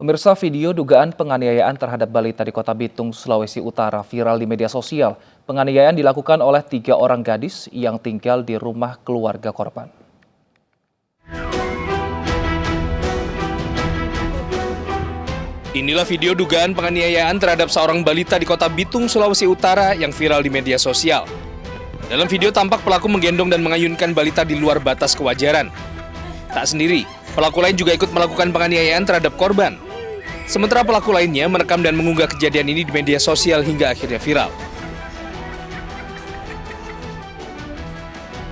Pemirsa, video dugaan penganiayaan terhadap balita di Kota Bitung, Sulawesi Utara viral di media sosial. Penganiayaan dilakukan oleh 3 orang gadis yang tinggal di rumah keluarga korban. Inilah video dugaan penganiayaan terhadap seorang balita di Kota Bitung, Sulawesi Utara yang viral di media sosial. Dalam video tampak pelaku menggendong dan mengayunkan balita di luar batas kewajaran. Tak sendiri, pelaku lain juga ikut melakukan penganiayaan terhadap korban. Sementara pelaku lainnya merekam dan mengunggah kejadian ini di media sosial hingga akhirnya viral.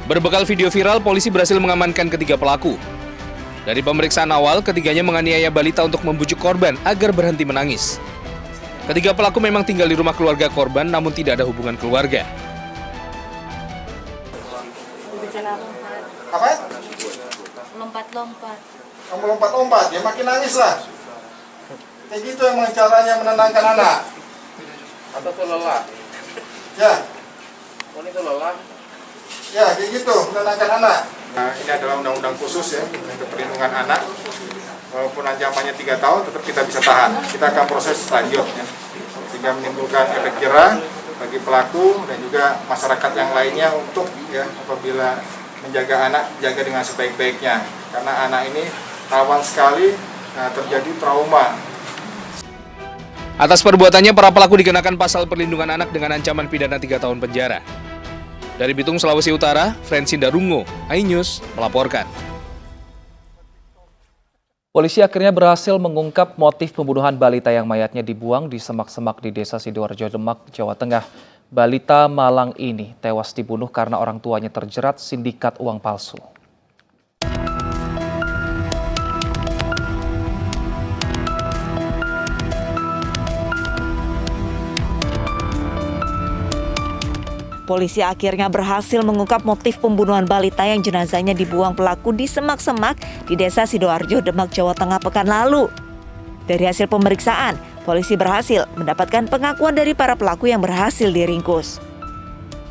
Berbekal video viral, polisi berhasil mengamankan ketiga pelaku. Dari pemeriksaan awal, ketiganya menganiaya balita untuk membujuk korban agar berhenti menangis. Ketiga pelaku memang tinggal di rumah keluarga korban, namun tidak ada hubungan keluarga. Apa? Lompat-lompat. Kamu lompat-lompat, ya makin nangis lah. Kayak gitu emang caranya menenangkan anak. Atau tuh lelah? Ya, Ini tuh lelah? ya kayak gitu menenangkan anak. Nah, ini adalah undang-undang khusus ya untuk perlindungan anak. Walaupun ancamannya 3 tahun, tetap kita bisa tahan. Kita akan proses selanjutnya, sehingga menimbulkan efek jera bagi pelaku dan juga masyarakat yang lainnya untuk ya apabila menjaga anak, jaga dengan sebaik-baiknya. Karena anak ini rawan sekali terjadi trauma. Atas perbuatannya, para pelaku dikenakan pasal perlindungan anak dengan ancaman pidana 3 tahun penjara. Dari Bitung, Sulawesi Utara, Francine Darungo, iNews melaporkan. Polisi akhirnya berhasil mengungkap motif pembunuhan balita yang mayatnya dibuang di semak-semak di Desa Sidoarjo, Demak, Jawa Tengah. Balita malang ini tewas dibunuh karena orang tuanya terjerat sindikat uang palsu. Polisi akhirnya berhasil mengungkap motif pembunuhan balita yang jenazahnya dibuang pelaku di semak-semak di Desa Sidoarjo, Demak, Jawa Tengah pekan lalu. Dari hasil pemeriksaan, polisi berhasil mendapatkan pengakuan dari para pelaku yang berhasil diringkus.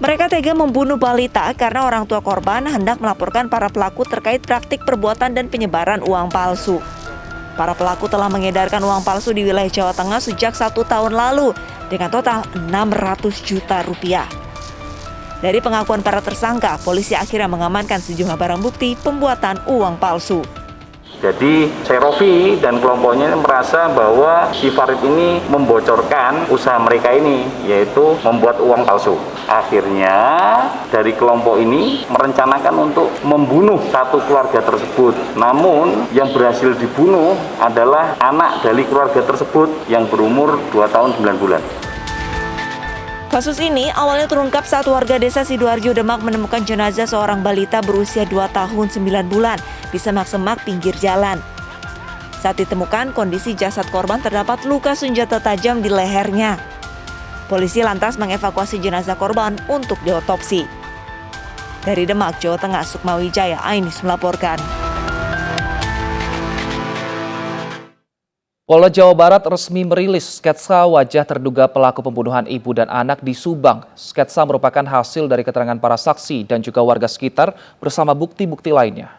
Mereka tega membunuh balita karena orang tua korban hendak melaporkan para pelaku terkait praktik perbuatan dan penyebaran uang palsu. Para pelaku telah mengedarkan uang palsu di wilayah Jawa Tengah sejak 1 tahun lalu dengan total 600 juta rupiah. Dari pengakuan para tersangka, polisi akhirnya mengamankan sejumlah barang bukti pembuatan uang palsu. Jadi Serofi dan kelompoknya merasa bahwa si Farid ini membocorkan usaha mereka ini, yaitu membuat uang palsu. Akhirnya dari kelompok ini merencanakan untuk membunuh satu keluarga tersebut. Namun yang berhasil dibunuh adalah anak dari keluarga tersebut yang berumur 2 tahun 9 bulan. Kasus ini awalnya terungkap saat warga Desa Sidoarjo, Demak menemukan jenazah seorang balita berusia 2 tahun 9 bulan di semak-semak pinggir jalan. Saat ditemukan, kondisi jasad korban terdapat luka senjata tajam di lehernya. Polisi lantas mengevakuasi jenazah korban untuk diotopsi. Dari Demak, Jawa Tengah, Sukmawijaya, iNews melaporkan. Polda Jawa Barat resmi merilis sketsa wajah terduga pelaku pembunuhan ibu dan anak di Subang. Sketsa merupakan hasil dari keterangan para saksi dan juga warga sekitar bersama bukti-bukti lainnya.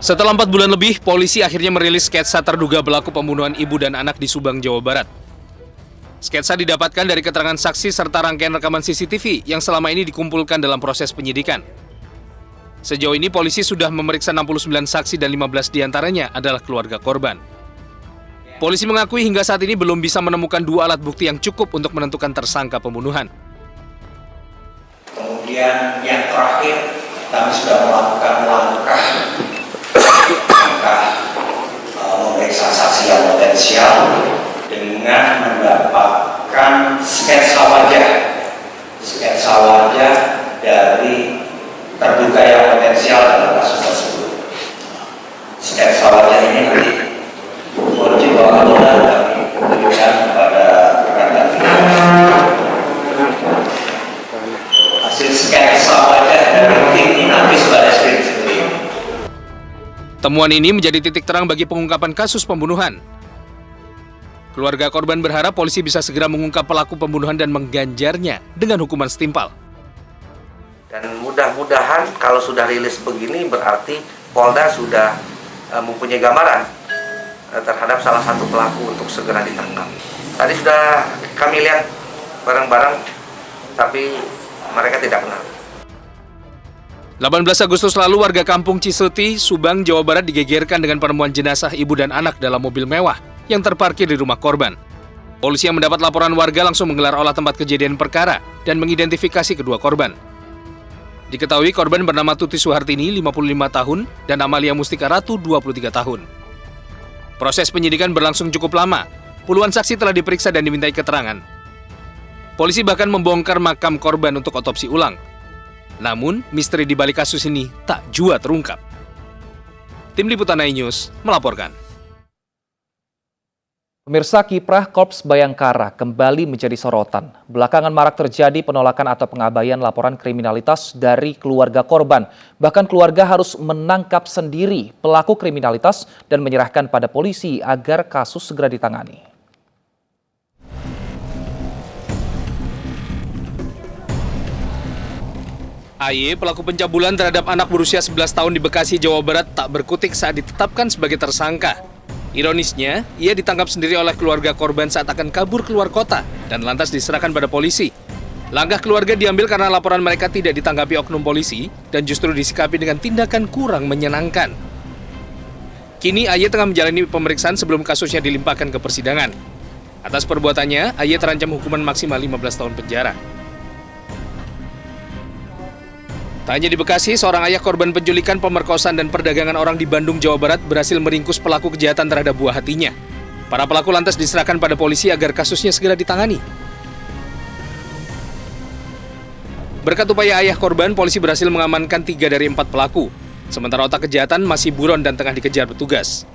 Setelah 4 bulan lebih, polisi akhirnya merilis sketsa terduga pelaku pembunuhan ibu dan anak di Subang, Jawa Barat. Sketsa didapatkan dari keterangan saksi serta rangkaian rekaman CCTV yang selama ini dikumpulkan dalam proses penyidikan. Sejauh ini polisi sudah memeriksa 69 saksi dan 15 diantaranya adalah keluarga korban. Polisi mengakui hingga saat ini belum bisa menemukan 2 alat bukti yang cukup untuk menentukan tersangka pembunuhan. Kemudian yang terakhir, kami sudah melakukan langkah memeriksa saksi yang potensial dengan mendapatkan sketsa wajah dari terduga yang potensial dalam kasus tersebut. Sketsa wajah ini nanti wajib kami berikan kepada rekan-rekan. Hasil sketsa wajah dari tim Inafis Barreskrim sendiri. Temuan ini menjadi titik terang bagi pengungkapan kasus pembunuhan. Keluarga korban berharap polisi bisa segera mengungkap pelaku pembunuhan dan mengganjarnya dengan hukuman setimpal. Dan mudah-mudahan kalau sudah rilis begini berarti Polda sudah mempunyai gambaran terhadap salah satu pelaku untuk segera ditangkap. Tadi sudah kami lihat barang-barang, tapi mereka tidak kenal. 18 Agustus lalu warga kampung Ciseti, Subang, Jawa Barat digegerkan dengan penemuan jenazah ibu dan anak dalam mobil mewah yang terparkir di rumah korban. Polisi yang mendapat laporan warga langsung menggelar olah tempat kejadian perkara dan mengidentifikasi kedua korban. Diketahui korban bernama Tuti Suhartini, 55 tahun, dan Amalia Mustika Ratu, 23 tahun. Proses penyidikan berlangsung cukup lama. Puluhan saksi telah diperiksa dan dimintai keterangan. Polisi bahkan membongkar makam korban untuk otopsi ulang. Namun, misteri di balik kasus ini tak jua terungkap. Tim Liputan iNews melaporkan. Pemirsa, kiprah Korps Bayangkara kembali menjadi sorotan. Belakangan marak terjadi penolakan atau pengabaian laporan kriminalitas dari keluarga korban. Bahkan keluarga harus menangkap sendiri pelaku kriminalitas dan menyerahkan pada polisi agar kasus segera ditangani. AY, pelaku pencabulan terhadap anak berusia 11 tahun di Bekasi, Jawa Barat, tak berkutik saat ditetapkan sebagai tersangka. Ironisnya, ia ditangkap sendiri oleh keluarga korban saat akan kabur keluar kota dan lantas diserahkan pada polisi. Langkah keluarga diambil karena laporan mereka tidak ditanggapi oknum polisi dan justru disikapi dengan tindakan kurang menyenangkan. Kini AY tengah menjalani pemeriksaan sebelum kasusnya dilimpahkan ke persidangan. Atas perbuatannya, AY terancam hukuman maksimal 15 tahun penjara. Tak hanya di Bekasi, seorang ayah korban penculikan, pemerkosaan, dan perdagangan orang di Bandung, Jawa Barat berhasil meringkus pelaku kejahatan terhadap buah hatinya. Para pelaku lantas diserahkan pada polisi agar kasusnya segera ditangani. Berkat upaya ayah korban, polisi berhasil mengamankan 3 dari 4 pelaku. Sementara otak kejahatan masih buron dan tengah dikejar petugas.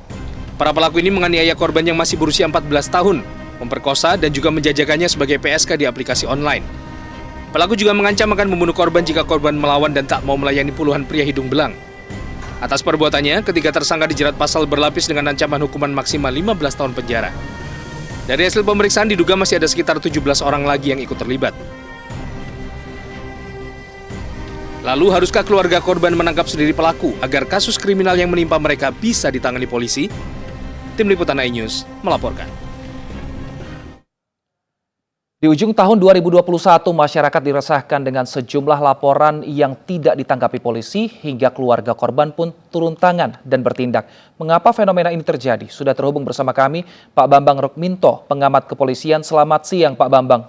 Para pelaku ini menganiaya korban yang masih berusia 14 tahun, memperkosa dan juga menjajakannya sebagai PSK di aplikasi online. Pelaku juga mengancam akan membunuh korban jika korban melawan dan tak mau melayani puluhan pria hidung belang. Atas perbuatannya, ketiga tersangka dijerat pasal berlapis dengan ancaman hukuman maksimal 15 tahun penjara. Dari hasil pemeriksaan diduga masih ada sekitar 17 orang lagi yang ikut terlibat. Lalu, haruskah keluarga korban menangkap sendiri pelaku agar kasus kriminal yang menimpa mereka bisa ditangani polisi? Tim Liputan iNews melaporkan. Di ujung tahun 2021, masyarakat diresahkan dengan sejumlah laporan yang tidak ditanggapi polisi hingga keluarga korban pun turun tangan dan bertindak. Mengapa fenomena ini terjadi? Sudah terhubung bersama kami Pak Bambang Rukminto, pengamat kepolisian. Selamat siang Pak Bambang.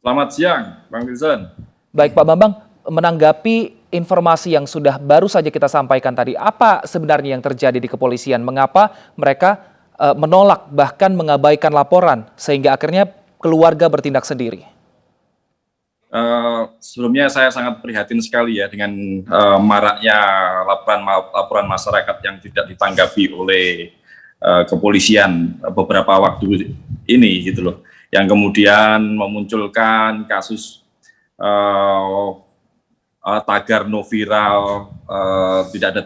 Selamat siang, Bang Wilson. Baik Pak Bambang, menanggapi informasi yang sudah baru saja kita sampaikan tadi, apa sebenarnya yang terjadi di kepolisian? Mengapa mereka menolak bahkan mengabaikan laporan sehingga akhirnya keluarga bertindak sendiri? Sebelumnya saya sangat prihatin sekali ya dengan maraknya laporan masyarakat yang tidak ditanggapi oleh kepolisian beberapa waktu ini gitu loh, yang kemudian memunculkan kasus tagar no viral, tidak ada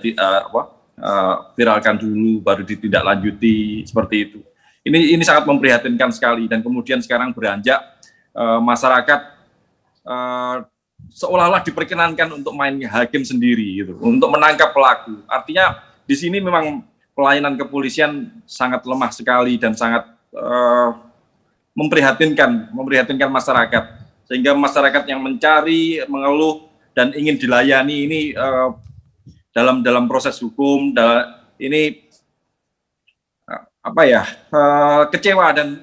viralkan dulu baru ditindaklanjuti seperti itu. Ini sangat memprihatinkan sekali, dan kemudian sekarang beranjak masyarakat seolah-olah diperkenankan untuk main hakim sendiri gitu, untuk menangkap pelaku. Artinya di sini memang pelayanan kepolisian sangat lemah sekali dan sangat memprihatinkan masyarakat, sehingga masyarakat yang mencari, mengeluh dan ingin dilayani ini dalam proses hukum ini kecewa dan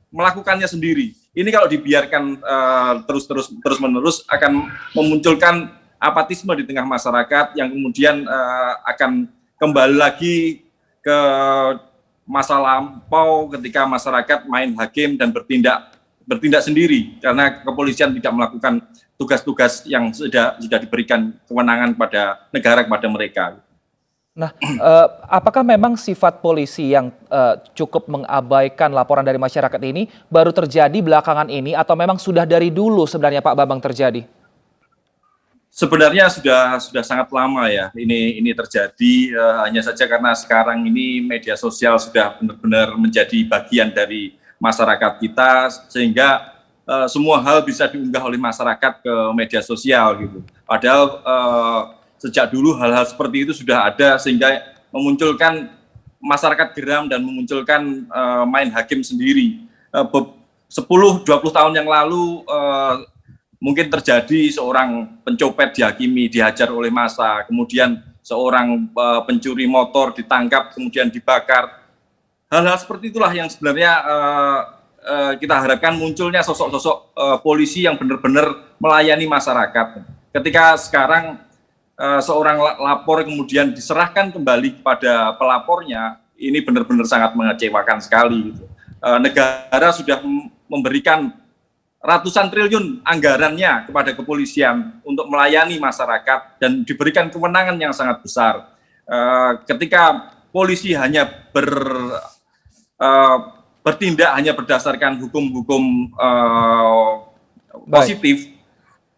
melakukannya sendiri. Ini kalau dibiarkan terus-menerus akan memunculkan apatisme di tengah masyarakat yang kemudian akan kembali lagi ke masa lampau ketika masyarakat main hakim dan bertindak sendiri karena kepolisian tidak melakukan tugas-tugas yang sudah diberikan kewenangan pada negara, kepada mereka. Nah, apakah memang sifat polisi yang cukup mengabaikan laporan dari masyarakat ini baru terjadi belakangan ini atau memang sudah dari dulu sebenarnya Pak Bambang terjadi? Sebenarnya sudah sangat lama ya ini terjadi, hanya saja karena sekarang ini media sosial sudah benar-benar menjadi bagian dari masyarakat kita, sehingga semua hal bisa diunggah oleh masyarakat ke media sosial gitu. Padahal sejak dulu hal-hal seperti itu sudah ada sehingga memunculkan masyarakat geram dan memunculkan main hakim sendiri. 10-20 tahun yang lalu mungkin terjadi seorang pencopet dihakimi, dihajar oleh massa, kemudian seorang pencuri motor ditangkap, kemudian dibakar. Hal-hal seperti itulah yang sebenarnya kita harapkan munculnya sosok-sosok polisi yang benar-benar melayani masyarakat. Ketika sekarang seorang lapor kemudian diserahkan kembali kepada pelapornya, ini benar-benar sangat mengecewakan sekali. Gitu. Negara sudah memberikan ratusan triliun anggarannya kepada kepolisian untuk melayani masyarakat dan diberikan kewenangan yang sangat besar. Ketika polisi hanya bertindak hanya berdasarkan hukum-hukum positif,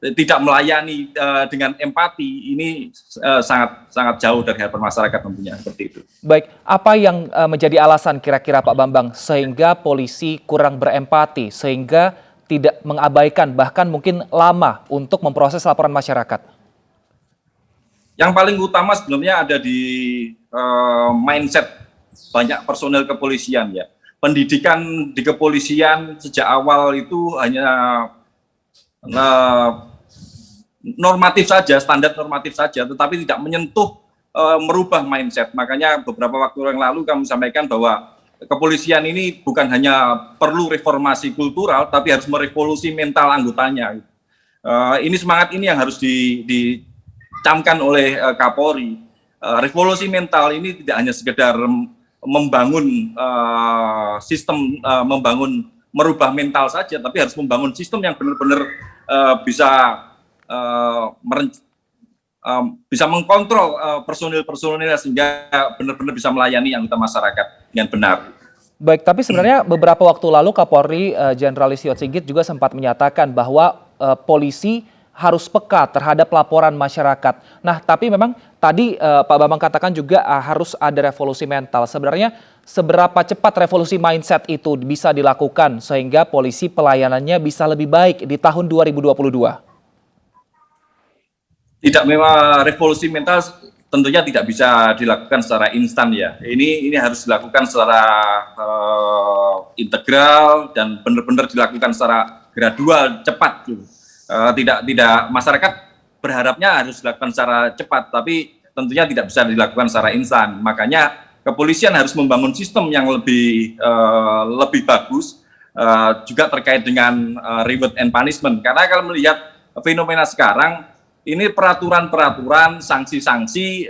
tidak melayani dengan empati, ini sangat jauh dari harapan masyarakat tentunya seperti itu. Baik, apa yang menjadi alasan kira-kira Pak Bambang sehingga polisi kurang berempati, sehingga tidak mengabaikan bahkan mungkin lama untuk memproses laporan masyarakat? Yang paling utama sebenarnya ada di mindset banyak personel kepolisian ya. Pendidikan di kepolisian sejak awal itu hanya normatif saja, standar normatif saja, tetapi tidak menyentuh merubah mindset. Makanya beberapa waktu yang lalu kami sampaikan bahwa kepolisian ini bukan hanya perlu reformasi kultural, tapi harus merevolusi mental anggotanya. Ini semangat ini yang harus dicamkan oleh Kapolri. Revolusi mental ini tidak hanya sekedar membangun sistem, merubah mental saja, tapi harus membangun sistem yang benar-benar bisa mengkontrol personil-personilnya sehingga benar-benar bisa melayani anggota masyarakat dengan benar. Baik, tapi sebenarnya beberapa waktu lalu Kapolri Jenderal Listio Sigit juga sempat menyatakan bahwa polisi harus peka terhadap laporan masyarakat. Nah, tapi memang tadi Pak Bambang katakan juga harus ada revolusi mental. Sebenarnya seberapa cepat revolusi mindset itu bisa dilakukan sehingga polisi pelayanannya bisa lebih baik di tahun 2022? Tidak, memang revolusi mental tentunya tidak bisa dilakukan secara instan ya. Ini harus dilakukan secara integral dan benar-benar dilakukan secara gradual, cepat gitu. Tidak masyarakat berharapnya harus dilakukan secara cepat, tapi tentunya tidak bisa dilakukan secara instan. Makanya kepolisian harus membangun sistem yang lebih bagus, juga terkait dengan reward and punishment. Karena kalau melihat fenomena sekarang, ini peraturan-peraturan, sanksi-sanksi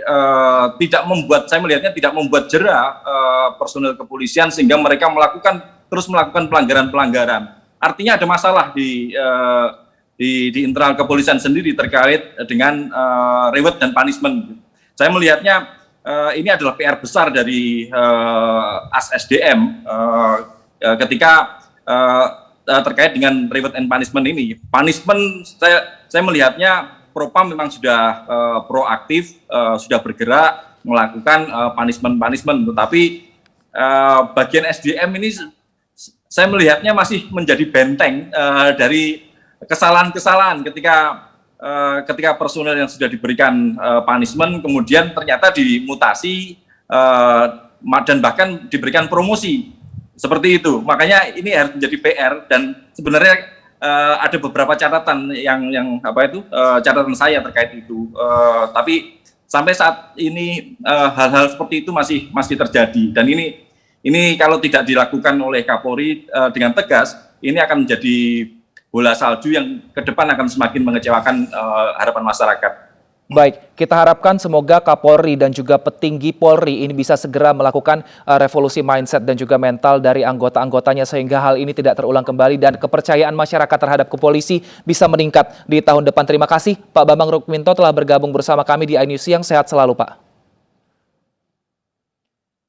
saya melihatnya tidak membuat jera personel kepolisian sehingga mereka terus melakukan pelanggaran-pelanggaran. Artinya ada masalah di internal kepolisian sendiri terkait dengan reward dan punishment. Saya melihatnya ini adalah PR besar dari ASDM ketika terkait dengan reward and punishment ini. Punishment saya melihatnya Propam memang sudah proaktif, sudah bergerak melakukan punishment, tetapi bagian SDM ini saya melihatnya masih menjadi benteng dari kesalahan-kesalahan ketika personel yang sudah diberikan punishment kemudian ternyata dimutasi dan bahkan diberikan promosi seperti itu. Makanya ini harus menjadi PR dan sebenarnya ada beberapa catatan catatan saya terkait itu. Tapi sampai saat ini hal-hal seperti itu masih terjadi dan ini kalau tidak dilakukan oleh Kapolri dengan tegas, ini akan menjadi bola salju yang ke depan akan semakin mengecewakan harapan masyarakat. Baik, kita harapkan semoga Kapolri dan juga petinggi Polri ini bisa segera melakukan revolusi mindset dan juga mental dari anggota-anggotanya sehingga hal ini tidak terulang kembali dan kepercayaan masyarakat terhadap kepolisi bisa meningkat di tahun depan. Terima kasih Pak Bambang Rukminto telah bergabung bersama kami di iNews Siang. Sehat selalu Pak.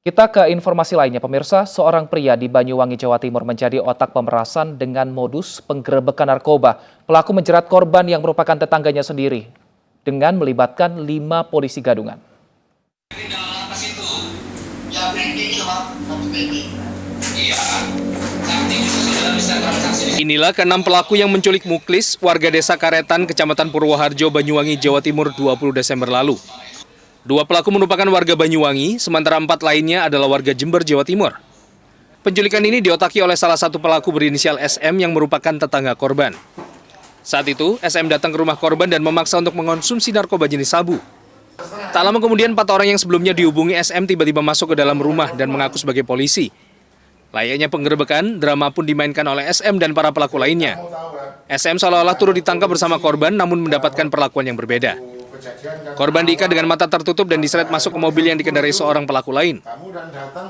Kita ke informasi lainnya, pemirsa. Seorang pria di Banyuwangi, Jawa Timur menjadi otak pemerasan dengan modus penggerebekan narkoba. Pelaku menjerat korban yang merupakan tetangganya sendiri dengan melibatkan 5 polisi gadungan. Iya, saat ini sudah bisa transaksi Inilah keenam pelaku yang menculik Muklis, warga desa Karetan, Kecamatan Purwoharjo, Banyuwangi, Jawa Timur 20 Desember lalu. 2 pelaku merupakan warga Banyuwangi, sementara 4 lainnya adalah warga Jember, Jawa Timur. Penculikan ini diotaki oleh salah satu pelaku berinisial SM yang merupakan tetangga korban. Saat itu, SM datang ke rumah korban dan memaksa untuk mengonsumsi narkoba jenis sabu. Tak lama kemudian 4 orang yang sebelumnya dihubungi SM tiba-tiba masuk ke dalam rumah dan mengaku sebagai polisi. Layaknya penggerebekan, drama pun dimainkan oleh SM dan para pelaku lainnya. SM seolah-olah turut ditangkap bersama korban namun mendapatkan perlakuan yang berbeda. Korban diikat dengan mata tertutup dan diseret masuk ke mobil yang dikendarai seorang pelaku lain.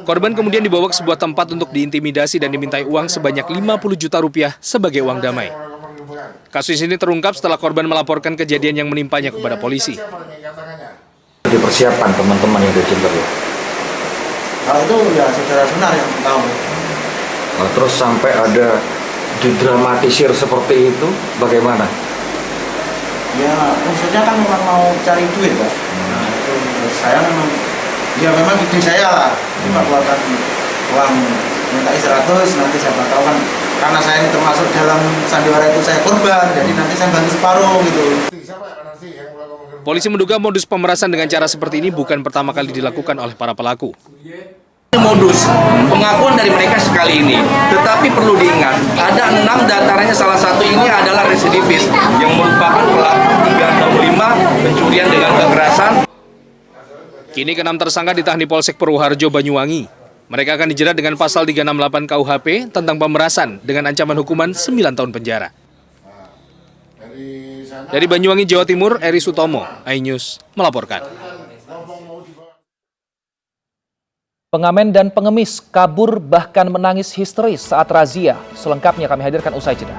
Korban kemudian dibawa ke sebuah tempat untuk diintimidasi dan dimintai uang sebanyak 50 juta rupiah sebagai uang damai. Kasus ini terungkap setelah korban melaporkan kejadian yang menimpanya kepada polisi. Dipersiapkan teman-teman yang di Jember ya? Hal itu ya saudara Sunar yang tahu. Nah, terus sampai ada didramatisir seperti itu, bagaimana? Ya maksudnya kan memang mau cari duit Pak. Nah itu saya memang, ya memang ide saya lah. Cuma keluarkan uang minta 100, nanti siapa tahu kan. Karena saya ini termasuk dalam sandiwara itu saya korban, jadi nanti saya bantu separuh gitu. Polisi menduga modus pemerasan dengan cara seperti ini bukan pertama kali dilakukan oleh para pelaku. Modus pengakuan dari mereka sekali ini, tetapi perlu diingat ada 6 diantaranya, salah satu ini adalah residivis yang merupakan pelaku 365 pencurian dengan kekerasan. Kini ke-6 tersangka ditahan di Polsek Purwoharjo, Banyuwangi. Mereka akan dijerat dengan pasal 368 KUHP tentang pemerasan dengan ancaman hukuman 9 tahun penjara. Dari Banyuwangi, Jawa Timur, Eri Sutomo, iNews melaporkan. Pengamen dan pengemis kabur bahkan menangis histeris saat razia. Selengkapnya kami hadirkan usai jeda.